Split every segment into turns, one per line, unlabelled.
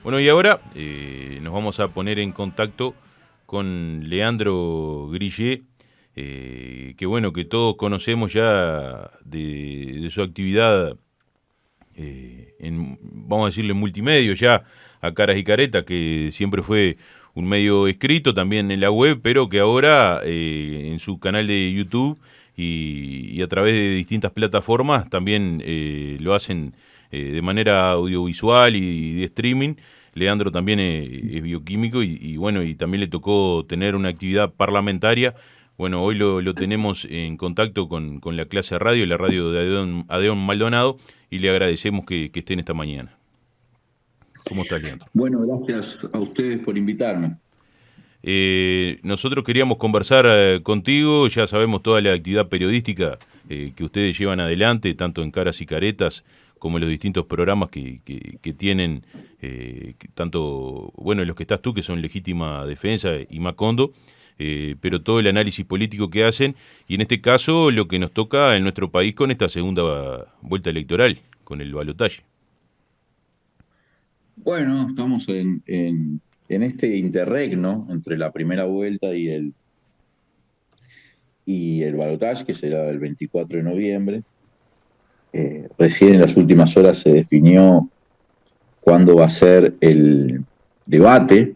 Bueno, y ahora nos vamos a poner en contacto con Leandro Grillet, que bueno, que todos conocemos ya de su actividad vamos a decirle, multimedio ya a caras y caretas, que siempre fue un medio escrito también en la web, pero que ahora en su canal de YouTube y a través de distintas plataformas también lo hacen de manera audiovisual y de streaming. Leandro también es bioquímico y bueno, y también le tocó tener una actividad parlamentaria. Bueno, hoy lo tenemos en contacto con la clase radio, la radio de Adeón Maldonado, y le agradecemos que estén esta mañana. ¿Cómo está, Leandro?
Bueno, gracias a ustedes por invitarme.
Nosotros queríamos conversar contigo, ya sabemos toda la actividad periodística que ustedes llevan adelante, tanto en Caras y Caretas como en los distintos programas que tienen, tanto, bueno, en los que estás tú, que son Legítima Defensa y Macondo, pero todo el análisis político que hacen, y en este caso lo que nos toca en nuestro país con esta segunda vuelta electoral, con el balotaje.
Bueno, estamos en este interregno entre la primera vuelta y el balotaje, que será el 24 de noviembre. Recién en las últimas horas se definió cuándo va a ser el debate.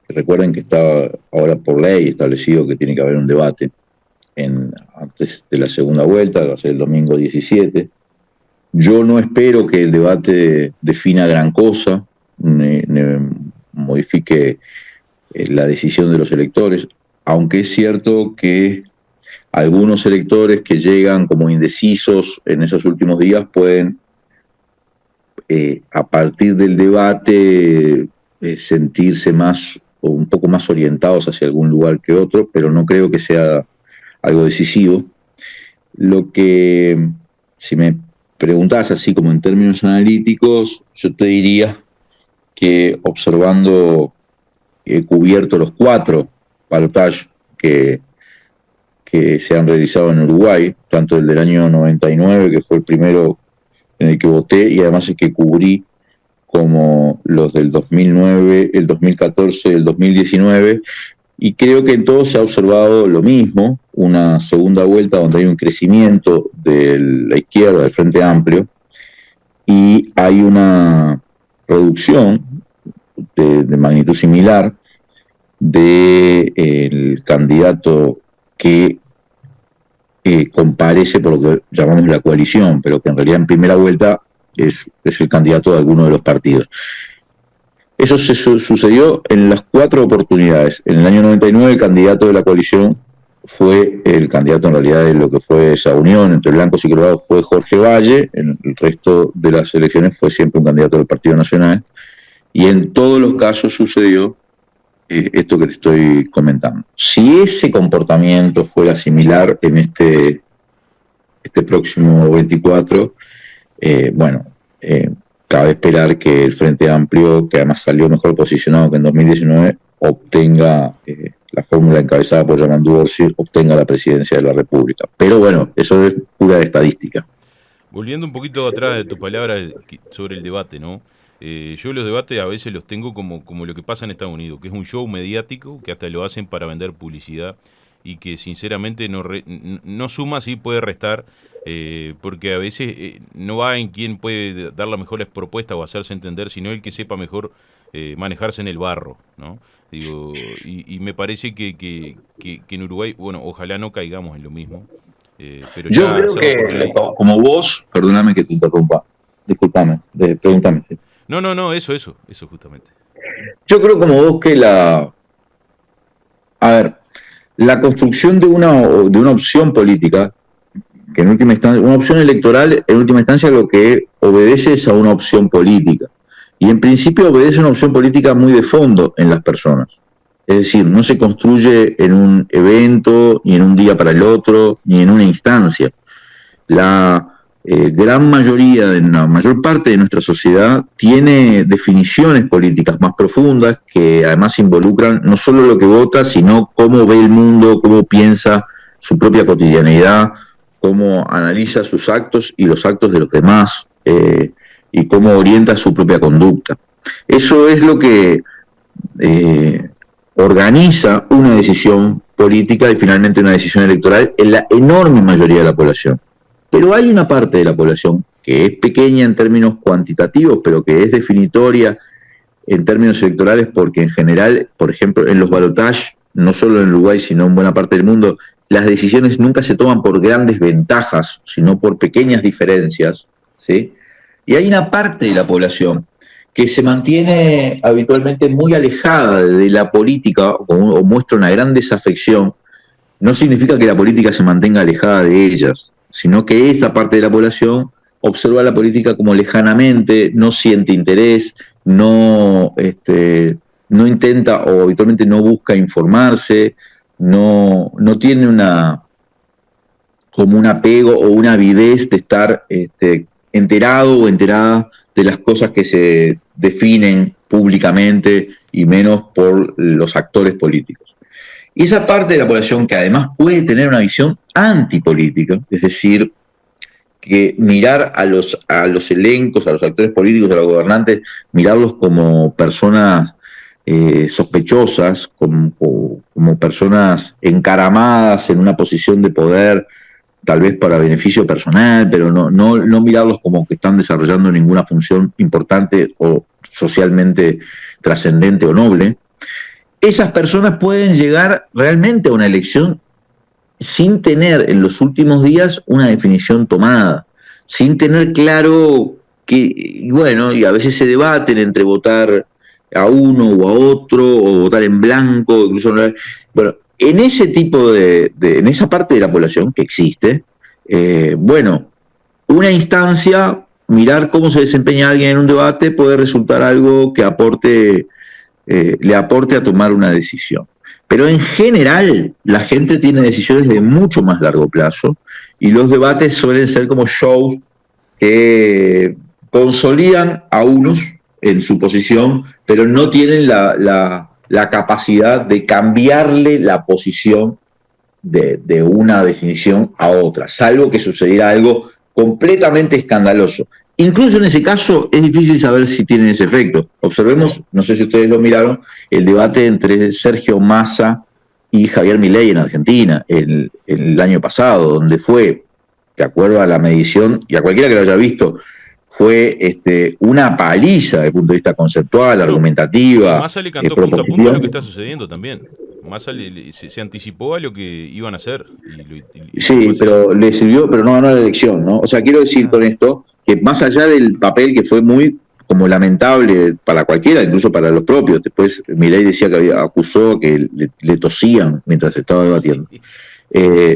Recuerden que está ahora por ley establecido que tiene que haber un debate antes de la segunda vuelta, que va a ser el domingo 17. Yo no espero que el debate defina gran cosa, modifique la decisión de los electores, aunque es cierto que algunos electores que llegan como indecisos en esos últimos días pueden, a partir del debate, sentirse más o un poco más orientados hacia algún lugar que otro, pero no creo que sea algo decisivo. Lo que, si me preguntás así como en términos analíticos, yo te diría que observando cubierto los 4 balotajes que se han realizado en Uruguay, tanto el del año 99, que fue el primero en el que voté, y además el que cubrí, como los del 2009, el 2014, el 2019, y creo que en todos se ha observado lo mismo, una segunda vuelta donde hay un crecimiento de la izquierda, del Frente Amplio, y hay una reducción de magnitud similar del candidato que comparece por lo que llamamos la coalición, pero que en realidad en primera vuelta es el candidato de alguno de los partidos. Eso sucedió en las 4 oportunidades. En el año 99 el candidato de la coalición fue el candidato en realidad de lo que fue esa unión entre blancos y colorados, fue Jorge Valle. En el resto de las elecciones fue siempre un candidato del Partido Nacional, y en todos los casos sucedió esto que te estoy comentando. Si ese comportamiento fuera similar en este próximo 24, cabe esperar que el Frente Amplio, que además salió mejor posicionado que en 2019, obtenga, la fórmula encabezada por Yamandu Orsi, obtenga la presidencia de la República. Pero bueno, eso es pura estadística.
Volviendo un poquito atrás de tu palabra sobre el debate, ¿no? Yo los debates a veces los tengo como lo que pasa en Estados Unidos, que es un show mediático, que hasta lo hacen para vender publicidad y que sinceramente no suma, sí puede restar, porque a veces no va en quien puede dar las mejores propuestas o hacerse entender, sino el que sepa mejor manejarse en el barro, ¿no? Digo, y me parece que en Uruguay, bueno, ojalá no caigamos en lo mismo. Pero
yo creo que, como vos, perdóname que te interrumpa, discúlpame, pregúntame. Sí.
No, eso justamente.
Yo creo como vos que la construcción de una opción política, que en última instancia, una opción electoral, en última instancia lo que obedece es a una opción política. Y en principio obedece a una opción política muy de fondo en las personas. Es decir, no se construye en un evento, ni en un día para el otro, ni en una instancia. La gran mayoría, la mayor parte de nuestra sociedad tiene definiciones políticas más profundas que además involucran no solo lo que vota, sino cómo ve el mundo, cómo piensa su propia cotidianeidad, cómo analiza sus actos y los actos de los demás, y cómo orienta su propia conducta. Eso es lo que organiza una decisión política y finalmente una decisión electoral en la enorme mayoría de la población. Pero hay una parte de la población que es pequeña en términos cuantitativos, pero que es definitoria en términos electorales, porque en general, por ejemplo, en los balotajes, no solo en Uruguay, sino en buena parte del mundo, las decisiones nunca se toman por grandes ventajas, sino por pequeñas diferencias, ¿sí? Y hay una parte de la población que se mantiene habitualmente muy alejada de la política o muestra una gran desafección. No significa que la política se mantenga alejada de ellas, sino que esa parte de la población observa la política como lejanamente, no siente interés, no intenta o habitualmente no busca informarse, no tiene como un apego o una avidez de estar enterado o enterada de las cosas que se definen públicamente y menos por los actores políticos. Y esa parte de la población que además puede tener una visión antipolítica, es decir, que mirar a los elencos, a los actores políticos, a los gobernantes, mirarlos como personas sospechosas, como personas encaramadas en una posición de poder, tal vez para beneficio personal, pero no mirarlos como que están desarrollando ninguna función importante o socialmente trascendente o noble. Esas personas pueden llegar realmente a una elección sin tener en los últimos días una definición tomada, sin tener claro que, bueno, y a veces se debaten entre votar a uno o a otro, o votar en blanco, incluso, bueno, en ese tipo en esa parte de la población que existe, bueno, una instancia, mirar cómo se desempeña alguien en un debate puede resultar algo que le aporte a tomar una decisión. Pero en general, la gente tiene decisiones de mucho más largo plazo y los debates suelen ser como shows que consolidan a unos en su posición, pero no tienen la capacidad de cambiarle la posición de una definición a otra, salvo que sucediera algo completamente escandaloso. Incluso en ese caso es difícil saber si tienen ese efecto. Observemos, no sé si ustedes lo miraron, el debate entre Sergio Massa y Javier Milei en Argentina el año pasado, donde fue, de acuerdo a la medición, y a cualquiera que lo haya visto, fue una paliza desde el punto de vista conceptual, argumentativa.
Massa le cantó punto a punto a lo que está sucediendo también. Massa se anticipó a lo que iban a hacer.
Sí, pero le sirvió, pero no ganó la elección, ¿no? O sea, quiero decir con esto que más allá del papel que fue muy como lamentable para cualquiera, incluso para los propios, después Milei decía que acusó que le tosían mientras estaba debatiendo.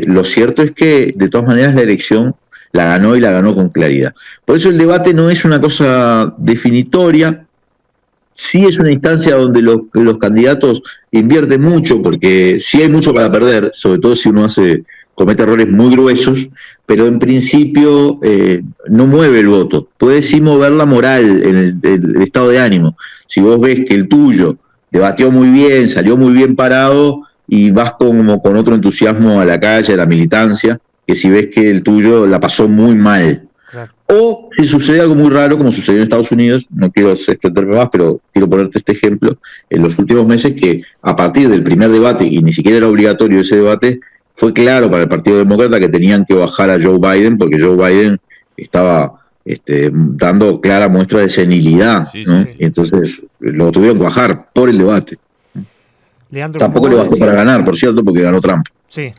Lo cierto es que, de todas maneras, la elección la ganó y la ganó con claridad. Por eso el debate no es una cosa definitoria, sí es una instancia donde los candidatos invierten mucho, porque sí hay mucho para perder, sobre todo si uno comete errores muy gruesos, pero en principio no mueve el voto. Puede sí mover la moral, en el estado de ánimo. Si vos ves que el tuyo debatió muy bien, salió muy bien parado, y vas con otro entusiasmo a la calle, a la militancia, que si ves que el tuyo la pasó muy mal. Claro. O si sucede algo muy raro, como sucedió en Estados Unidos, no quiero extenderme más, pero quiero ponerte este ejemplo, en los últimos meses que a partir del primer debate, y ni siquiera era obligatorio ese debate, fue claro para el Partido Demócrata que tenían que bajar a Joe Biden, porque Joe Biden estaba dando clara muestra de senilidad, sí, ¿no? Sí. Y entonces lo tuvieron que bajar por el debate.
Leandro,
tampoco le bastó para ganar, por cierto, porque ganó Trump.
Sí.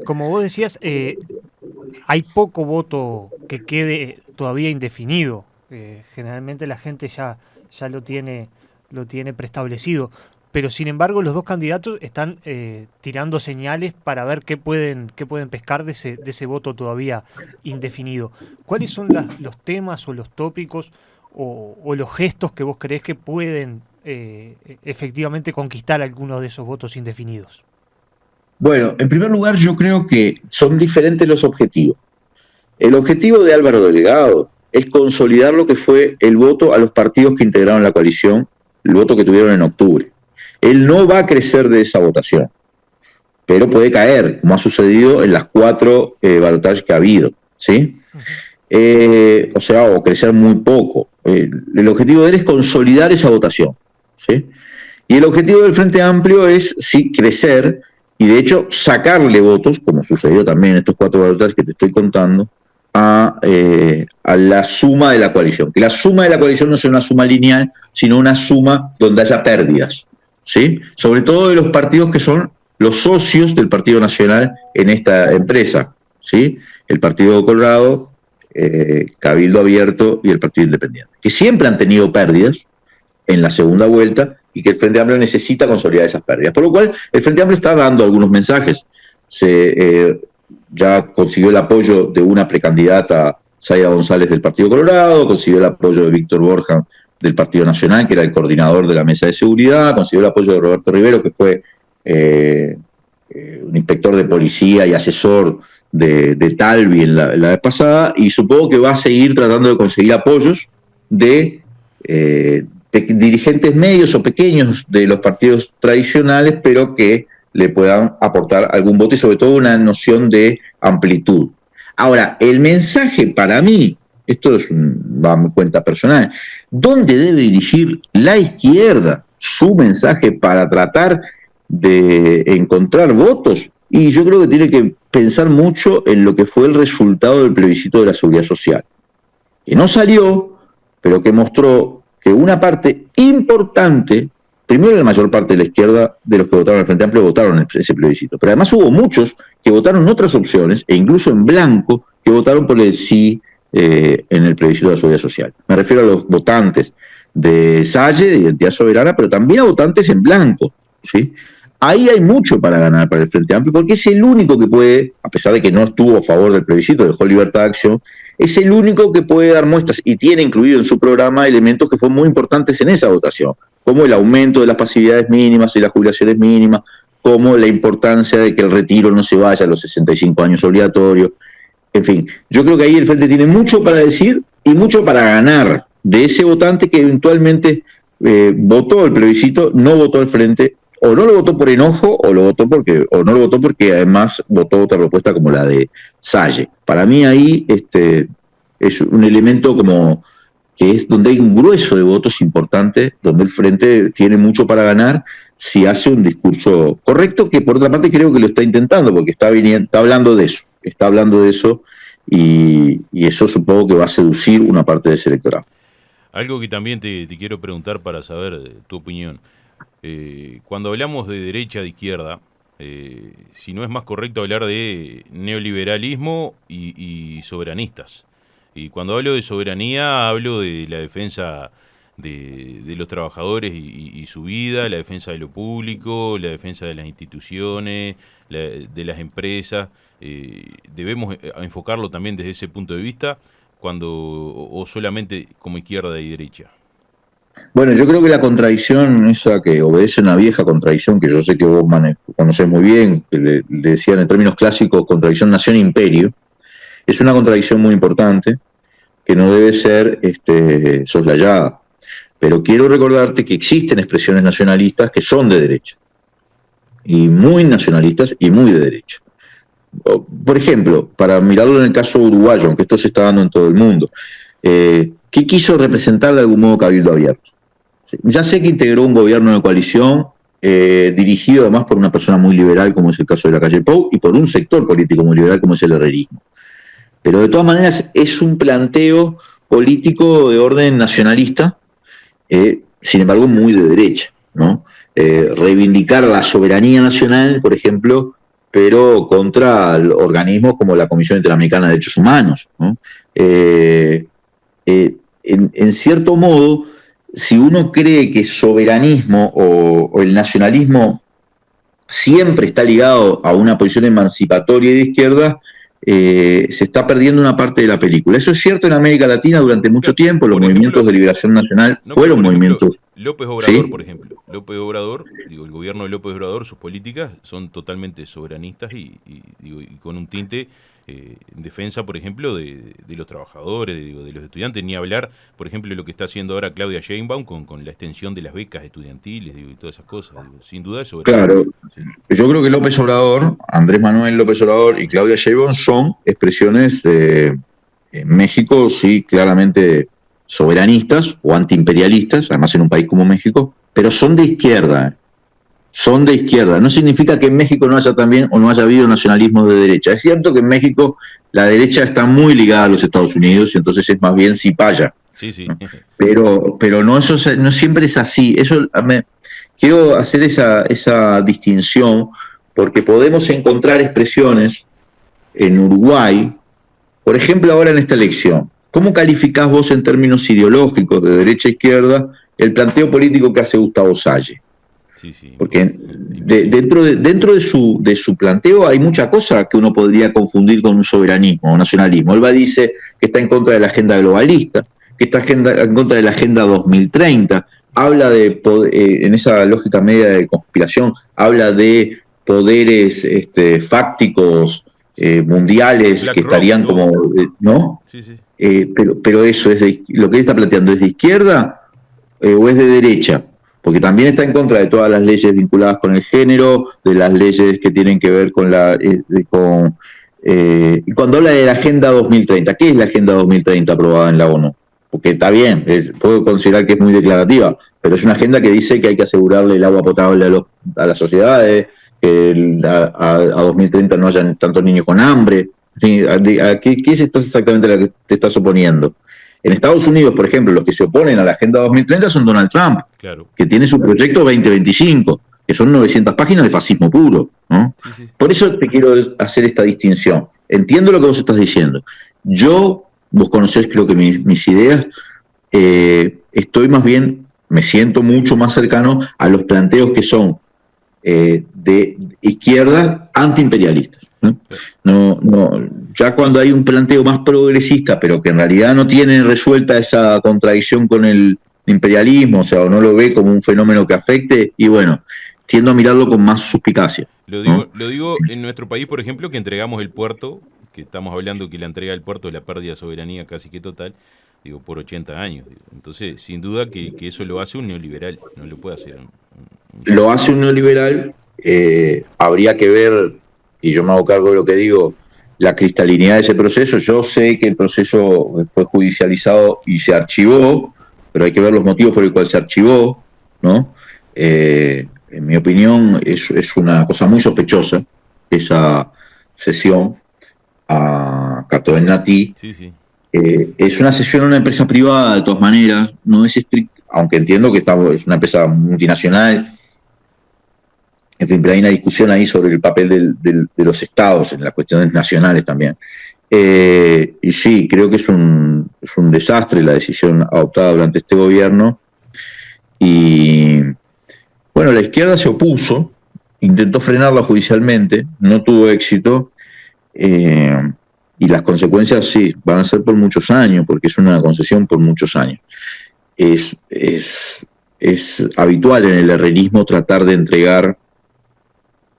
Como vos decías, hay poco voto que quede todavía indefinido. Generalmente la gente ya lo tiene preestablecido. Pero sin embargo los dos candidatos están tirando señales para ver qué pueden pescar de ese voto todavía indefinido. ¿Cuáles son los temas o los tópicos o los gestos que vos creés que pueden efectivamente conquistar algunos de esos votos indefinidos?
Bueno, en primer lugar yo creo que son diferentes los objetivos. El objetivo de Álvaro Delgado es consolidar lo que fue el voto a los partidos que integraron la coalición, el voto que tuvieron en octubre. Él no va a crecer de esa votación, pero puede caer, como ha sucedido en las 4 balotajes que ha habido, ¿sí? o crecer muy poco. El objetivo de él es consolidar esa votación, ¿sí? Y el objetivo del Frente Amplio es, sí, crecer y de hecho sacarle votos, como sucedió también en estos 4 balotajes que te estoy contando, a la suma de la coalición. Que la suma de la coalición no sea una suma lineal, sino una suma donde haya pérdidas, ¿sí? Sobre todo de los partidos que son los socios del Partido Nacional en esta empresa, ¿sí? El Partido Colorado, Cabildo Abierto y el Partido Independiente, que siempre han tenido pérdidas en la segunda vuelta y que el Frente Amplio necesita consolidar esas pérdidas. Por lo cual, el Frente Amplio está dando algunos mensajes. Ya consiguió el apoyo de una precandidata, Zaida González, del Partido Colorado, consiguió el apoyo de Víctor Borja, del Partido Nacional, que era el coordinador de la Mesa de Seguridad, consiguió el apoyo de Roberto Rivero, que fue un inspector de policía y asesor de Talvi en la vez pasada, y supongo que va a seguir tratando de conseguir apoyos de dirigentes medios o pequeños de los partidos tradicionales, pero que le puedan aportar algún voto y sobre todo una noción de amplitud. Ahora, el mensaje para mí, esto es a mi cuenta personal, ¿dónde debe dirigir la izquierda su mensaje para tratar de encontrar votos? Y yo creo que tiene que pensar mucho en lo que fue el resultado del plebiscito de la Seguridad Social, que no salió, pero que mostró que una parte importante, primero la mayor parte de la izquierda de los que votaron al Frente Amplio votaron ese plebiscito, pero además hubo muchos que votaron otras opciones, e incluso en blanco, que votaron por el sí en el plebiscito de la Seguridad Social. Me refiero a los votantes de Salle, de Identidad Soberana, pero también a votantes en blanco, ¿sí? Ahí hay mucho para ganar para el Frente Amplio, porque es el único que puede, a pesar de que no estuvo a favor del plebiscito, dejó libertad de acción, es el único que puede dar muestras y tiene incluido en su programa elementos que fueron muy importantes en esa votación, como el aumento de las pasividades mínimas y las jubilaciones mínimas, como la importancia de que el retiro no se vaya a los 65 años obligatorios. En fin, yo creo que ahí el Frente tiene mucho para decir y mucho para ganar de ese votante que eventualmente votó el plebiscito, no votó al Frente, o no lo votó por enojo, o no lo votó porque además votó otra propuesta como la de Salle. Para mí ahí es un elemento como que es donde hay un grueso de votos importante, donde el Frente tiene mucho para ganar si hace un discurso correcto, que por otra parte creo que lo está intentando, porque está hablando de eso, y eso supongo que va a seducir una parte de ese electorado.
Algo que también te quiero preguntar para saber tu opinión. Cuando hablamos de derecha, de izquierda, si no es más correcto hablar de neoliberalismo y soberanistas. Y cuando hablo de soberanía, hablo de la defensa de los trabajadores y su vida, la defensa de lo público, la defensa de las instituciones, de las empresas. Debemos enfocarlo también desde ese punto de vista, o solamente como izquierda y derecha.
Bueno, yo creo que la contradicción esa que obedece a una vieja contradicción, que yo sé que vos conocés muy bien, que le decían en términos clásicos contradicción nación-imperio, es una contradicción muy importante que no debe ser soslayada. Pero quiero recordarte que existen expresiones nacionalistas que son de derecha, y muy nacionalistas y muy de derecha. Por ejemplo, para mirarlo en el caso uruguayo, aunque esto se está dando en todo el mundo, ¿qué quiso representar de algún modo Cabildo Abierto? Ya sé que integró un gobierno de coalición dirigido además por una persona muy liberal, como es el caso de Lacalle Pou, y por un sector político muy liberal, como es el herrerismo. Pero de todas maneras es un planteo político de orden nacionalista, sin embargo muy de derecha, ¿no? Reivindicar la soberanía nacional, por ejemplo, pero contra organismos como la Comisión Interamericana de Derechos Humanos, ¿no? En cierto modo, si uno cree que soberanismo o el nacionalismo siempre está ligado a una posición emancipatoria y de izquierda, se está perdiendo una parte de la película. Eso es cierto en América Latina durante mucho tiempo. Los movimientos de liberación nacional fueron movimientos...
López Obrador,
¿sí?
Por ejemplo. López Obrador, el gobierno de López Obrador, sus políticas son totalmente soberanistas y con un tinte en defensa, por ejemplo, de los trabajadores, de los estudiantes. Ni hablar, por ejemplo, de lo que está haciendo ahora Claudia Sheinbaum con la extensión de las becas estudiantiles y todas esas cosas. Sin duda es soberanista.
Claro,
Sí.
yo creo que López Obrador, Andrés Manuel López Obrador y Claudia Sheinbaum son expresiones En México, sí, claramente soberanistas o antiimperialistas, además en un país como México, pero son de izquierda. Son de izquierda. No significa que en México no haya también o no haya habido nacionalismo de derecha. Es cierto que en México la derecha está muy ligada a los Estados Unidos y entonces es más bien cipaya.
Sí, sí.
¿No? Pero no, eso no siempre es así. Quiero hacer esa distinción porque podemos encontrar expresiones en Uruguay, por ejemplo, ahora en esta elección. ¿Cómo calificás vos en términos ideológicos de derecha a izquierda el planteo político que hace Gustavo Salle?
Sí, sí.
Porque dentro de su planteo hay mucha cosa que uno podría confundir con un soberanismo o nacionalismo. Él dice que está en contra de la agenda globalista, que está en contra de la agenda 2030, habla de, en esa lógica media de conspiración, habla de poderes mundiales
Black
que
Rock,
estarían
todo.
como, ¿no?
Sí, sí.
Pero eso lo que él está planteando es de izquierda o es de derecha, porque también está en contra de todas las leyes vinculadas con el género, de las leyes que tienen que ver con y cuando habla de la Agenda 2030, ¿qué es la Agenda 2030 aprobada en la ONU? Porque está bien, puedo considerar que es muy declarativa, pero es una agenda que dice que hay que asegurarle el agua potable a las sociedades, que a 2030 no hayan tantos niños con hambre. En fin, ¿qué es exactamente lo que te estás oponiendo? En Estados Unidos, por ejemplo, los que se oponen a la Agenda 2030 son Donald Trump,
Claro.
que tiene su proyecto 2025, que son 900 páginas de fascismo puro, ¿no?
Sí, sí.
Por eso te quiero hacer esta distinción. Entiendo lo que vos estás diciendo. Vos conocés creo que mis ideas, estoy más bien, me siento mucho más cercano a los planteos que son de izquierda antiimperialistas. Ya cuando hay un planteo más progresista, pero que en realidad no tiene resuelta esa contradicción con el imperialismo, o sea, o no lo ve como un fenómeno que afecte, y bueno, tiendo a mirarlo con más suspicacia.
Lo digo en nuestro país, por ejemplo, que entregamos el puerto, que estamos hablando que la entrega del puerto es la pérdida de soberanía casi que total, digo, por 80 años. Digo. Entonces, sin duda que eso lo hace un neoliberal, no lo puede hacer
Lo hace un neoliberal, habría que ver, y yo me hago cargo de lo que digo, la cristalinidad de ese proceso. Yo sé que el proceso fue judicializado y se archivó, pero hay que ver los motivos por el cual se archivó, ¿no? En mi opinión, es una cosa muy sospechosa esa cesión a Catoen-Nati.
Sí, sí.
Es una cesión a una empresa privada, de todas maneras, no es estricta, aunque entiendo que es una empresa multinacional. En fin, pero hay una discusión ahí sobre el papel de los estados en las cuestiones nacionales también. Y sí, creo que es un desastre la decisión adoptada durante este gobierno. Y bueno, la izquierda se opuso, intentó frenarla judicialmente, no tuvo éxito. Y las consecuencias sí, van a ser por muchos años, porque es una concesión por muchos años. Es habitual en el herrerismo tratar de entregar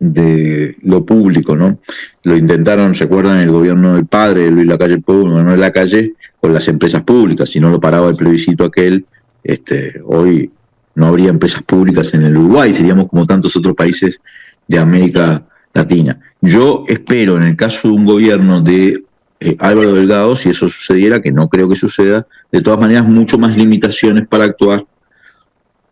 de lo público, ¿no? Lo intentaron, ¿se acuerdan? En el gobierno del padre de Luis Lacalle Pou, no en la calle, con las empresas públicas. Si no lo paraba el plebiscito aquel, hoy no habría empresas públicas en el Uruguay, seríamos como tantos otros países de América Latina. Yo espero, en el caso de un gobierno de Álvaro Delgado, si eso sucediera, que no creo que suceda, de todas maneras, mucho más limitaciones para actuar,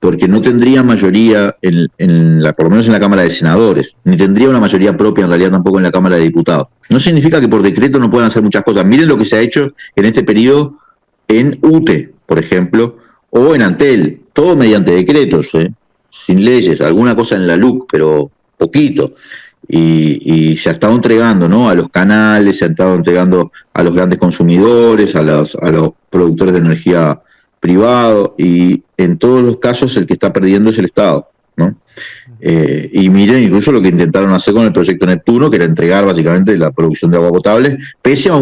porque no tendría mayoría, por lo menos en la Cámara de Senadores, ni tendría una mayoría propia en realidad tampoco en la Cámara de Diputados. No significa que por decreto no puedan hacer muchas cosas. Miren lo que se ha hecho en este periodo en UTE, por ejemplo, o en Antel, todo mediante decretos, sin leyes, alguna cosa en la LUC, pero poquito. Y se ha estado entregando, ¿no?, a los canales, se ha estado entregando a los grandes consumidores, a los productores de energía privado, y en todos los casos el que está perdiendo es el Estado, ¿no? Y miren incluso lo que intentaron hacer con el proyecto Neptuno, que era entregar básicamente la producción de agua potable, pese a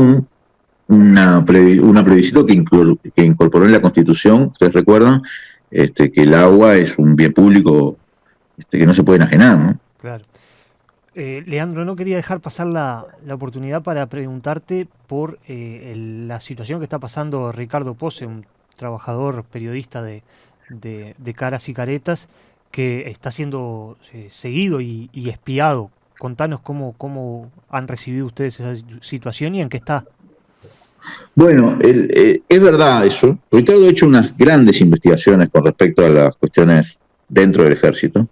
una plebiscito que incorporó en la Constitución, ustedes recuerdan, que el agua es un bien público que no se puede enajenar, ¿no?
Claro. Leandro, no quería dejar pasar la oportunidad para preguntarte por la situación que está pasando Ricardo Pose, un trabajador periodista de Caras y Caretas, que está siendo seguido y espiado. Contanos cómo han recibido ustedes esa situación y en qué está.
Bueno, es verdad eso. Ricardo ha hecho unas grandes investigaciones con respecto a las cuestiones dentro del ejército.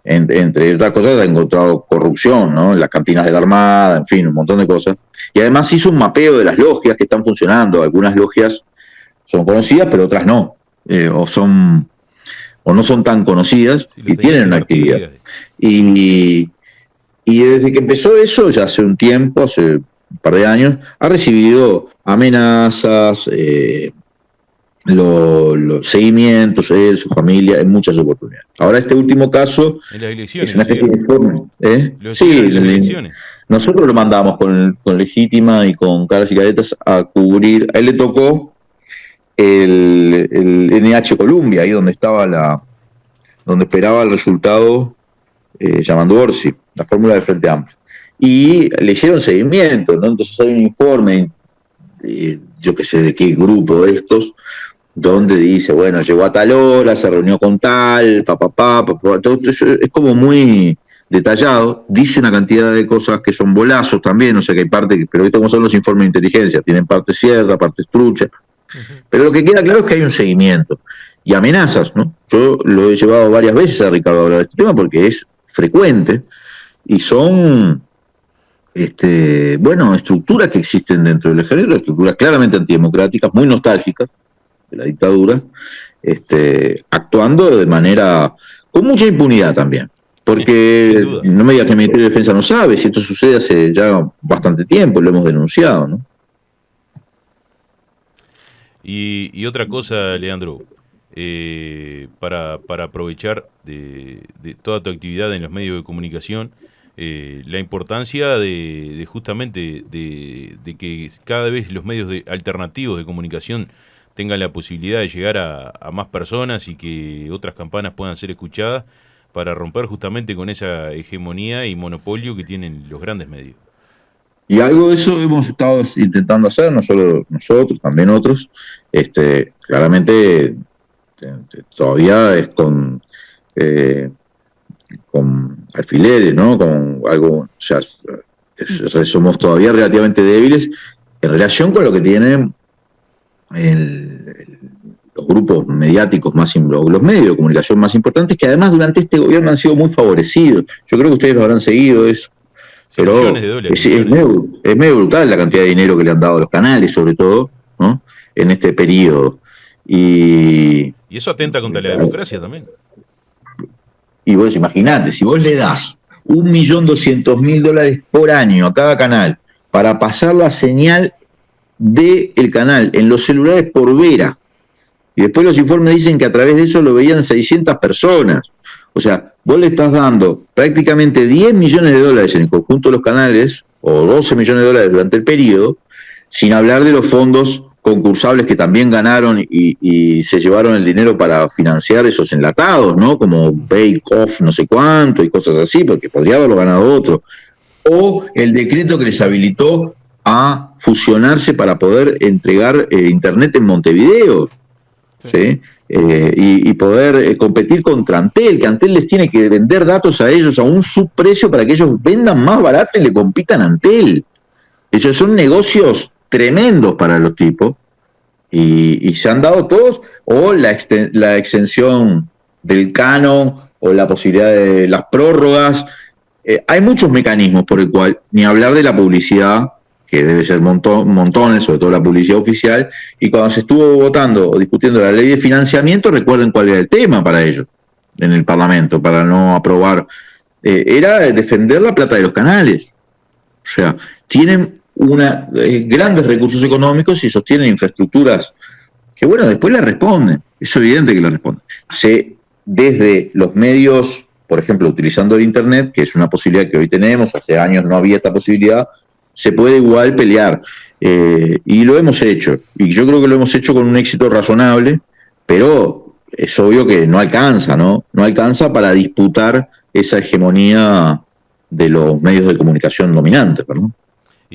Entre otras cosas, ha encontrado corrupción, ¿no? En las cantinas de la Armada, en fin, un montón de cosas. Y además hizo un mapeo de las logias que están funcionando. Algunas logias son conocidas, pero otras no. O no son tan conocidas
Sí,
y tienen una actividad. Y, y desde que empezó eso, ya hace un tiempo, hace un par de años, ha recibido amenazas, los seguimientos, su familia, en muchas oportunidades. Ahora este último caso
En las
es
elecciones,
una
lo
especie de
siguieron.
informe.
Lo
Sí,
siguieron en las elecciones.
nosotros lo mandamos con Legítima y con Caras y Caretas a cubrir. A él le tocó el NH Columbia, ahí donde esperaba el resultado llamando Orsi, la fórmula del Frente Amplio. Y le hicieron seguimiento, ¿no? Entonces hay un informe, yo qué sé de qué grupo de estos, donde dice, bueno, llegó a tal hora, se reunió con tal, todo eso es como muy detallado, dice una cantidad de cosas que son bolazos también, o sea que hay parte, pero esto como son los informes de inteligencia, tienen parte cierta, parte trucha, pero lo que queda claro es que hay un seguimiento y amenazas, ¿no? Yo lo he llevado varias veces a Ricardo a hablar de este tema porque es frecuente y son bueno, estructuras que existen dentro del ejército, estructuras claramente antidemocráticas, muy nostálgicas de la dictadura, actuando de manera con mucha impunidad también.
Sin
Porque
duda.
no me digas que el Ministerio de Defensa no sabe, si esto sucede hace ya bastante tiempo, lo hemos denunciado, ¿no?
Y otra cosa, Leandro, para aprovechar de toda tu actividad en los medios de comunicación, la importancia de justamente de que cada vez los medios alternativos de comunicación tengan la posibilidad de llegar a más personas y que otras campanas puedan ser escuchadas para romper justamente con esa hegemonía y monopolio que tienen los grandes medios.
Y algo de eso hemos estado intentando hacer, no solo nosotros, también otros. Claramente todavía es con alfileres, ¿no? Con algo, o sea, somos todavía relativamente débiles en relación con lo que tienen los grupos mediáticos los medios de comunicación más importantes, que además durante este gobierno han sido muy favorecidos. Yo creo que ustedes lo habrán seguido eso.
Son
Pero
millones de dólares.
es medio brutal la cantidad
Sí,
de
sí.
dinero que le han dado a los canales, sobre todo, ¿no? En este periodo. Y
Y eso atenta contra la democracia también.
Y vos imaginate, si vos le das $1.200.000 por año a cada canal para pasar la señal del canal en los celulares por Vera, y después los informes dicen que a través de eso lo veían 600 personas. O sea, vos le estás dando prácticamente $10 millones en el conjunto de los canales, o $12 millones durante el periodo, sin hablar de los fondos concursables que también ganaron y se llevaron el dinero para financiar esos enlatados, ¿no? Como Bake Off no sé cuánto y cosas así, porque podría haberlo ganado otro. O el decreto que les habilitó a fusionarse para poder entregar internet en Montevideo, ¿sí? Y poder competir contra Antel, que Antel les tiene que vender datos a ellos a un subprecio para que ellos vendan más barato y le compitan a Antel. Esos son negocios tremendos para los tipos y se han dado todos, o la extensión del canon o la posibilidad de las prórrogas. Hay muchos mecanismos por el cual, ni hablar de la publicidad, que debe ser montones, sobre todo la publicidad oficial, y cuando se estuvo votando o discutiendo la ley de financiamiento, recuerden cuál era el tema para ellos en el Parlamento, para no aprobar, era defender la plata de los canales. O sea, tienen grandes recursos económicos y sostienen infraestructuras que, bueno, después la responden. Es evidente que la responden. Desde los medios, por ejemplo, utilizando el Internet, que es una posibilidad que hoy tenemos, hace años no había esta posibilidad, se puede igual pelear. Y lo hemos hecho. Y yo creo que lo hemos hecho con un éxito razonable, pero es obvio que no alcanza, ¿no? No alcanza para disputar esa hegemonía de los medios de comunicación dominantes, ¿verdad?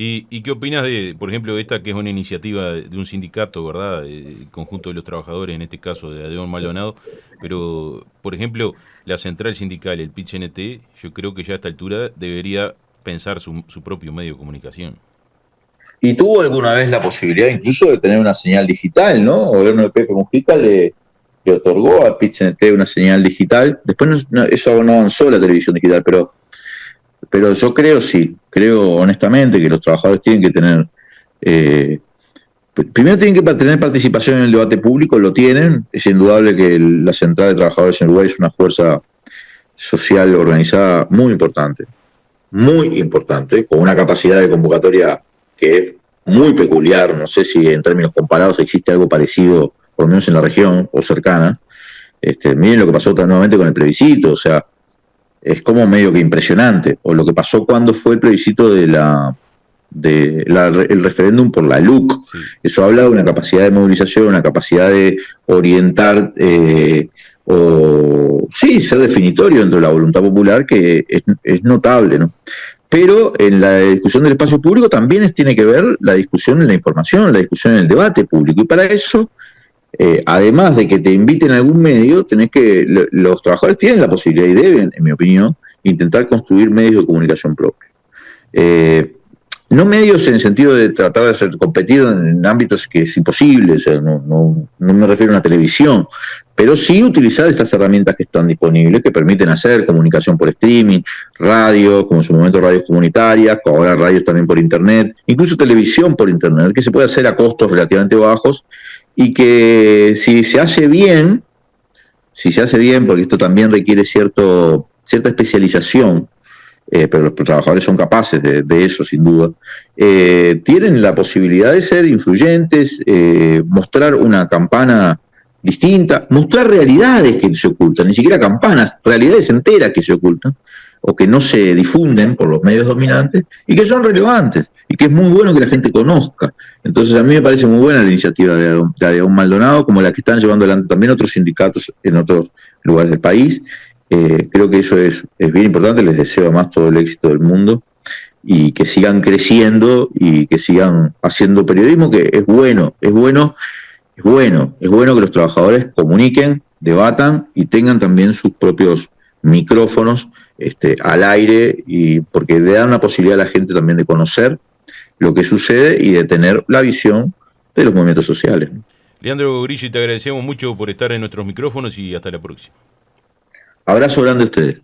¿Y qué opinas de, por ejemplo, esta que es una iniciativa de un sindicato, ¿verdad? El conjunto de los trabajadores, en este caso de Adeón Maldonado, pero, por ejemplo, la central sindical, el PIT-CNT, yo creo que ya a esta altura debería pensar su propio medio de comunicación.
Y tuvo alguna vez la posibilidad incluso de tener una señal digital, ¿no? El gobierno de Pepe Mujica le otorgó a PIT-CNT una señal digital. Después eso no avanzó la televisión digital, pero yo creo honestamente que los trabajadores tienen que tener, primero tienen que tener participación en el debate público, lo tienen, es indudable que la Central de Trabajadores en Uruguay es una fuerza social organizada muy importante, con una capacidad de convocatoria que es muy peculiar, no sé si en términos comparados existe algo parecido, por lo menos en la región o cercana. Miren lo que pasó nuevamente con el plebiscito, o sea, es como medio que impresionante, o lo que pasó cuando fue el plebiscito el referéndum por la LUC. Sí. Eso habla de una capacidad de movilización, una capacidad de orientar ser definitorio dentro de la voluntad popular que es notable, ¿no? Pero en la discusión del espacio público también tiene que ver la discusión en la información, la discusión en el debate público, y para eso, además de que te inviten a algún medio, los trabajadores tienen la posibilidad y deben, en mi opinión, intentar construir medios de comunicación propios. No medios en el sentido de tratar de competir en ámbitos que es imposible, o sea, no me refiero a una televisión, pero sí utilizar estas herramientas que están disponibles, que permiten hacer comunicación por streaming, radios, como en su momento radios comunitarias, ahora radios también por internet, incluso televisión por internet, que se puede hacer a costos relativamente bajos, y que si se hace bien, porque esto también requiere cierta especialización, pero los trabajadores son capaces de eso, sin duda, tienen la posibilidad de ser influyentes, mostrar una campana distinta, mostrar realidades que se ocultan, ni siquiera campanas, realidades enteras que se ocultan, o que no se difunden por los medios dominantes, y que son relevantes, y que es muy bueno que la gente conozca. Entonces a mí me parece muy buena la iniciativa de Aarón Maldonado, como la que están llevando adelante también otros sindicatos en otros lugares del país. Creo que eso es bien importante, les deseo además todo el éxito del mundo y que sigan creciendo y que sigan haciendo periodismo, que es bueno que los trabajadores comuniquen, debatan y tengan también sus propios micrófonos al aire, y porque le dan la posibilidad a la gente también de conocer lo que sucede y de tener la visión de los movimientos sociales.
Leandro Grilli, te agradecemos mucho por estar en nuestros micrófonos y hasta la próxima.
Abrazo grande a ustedes.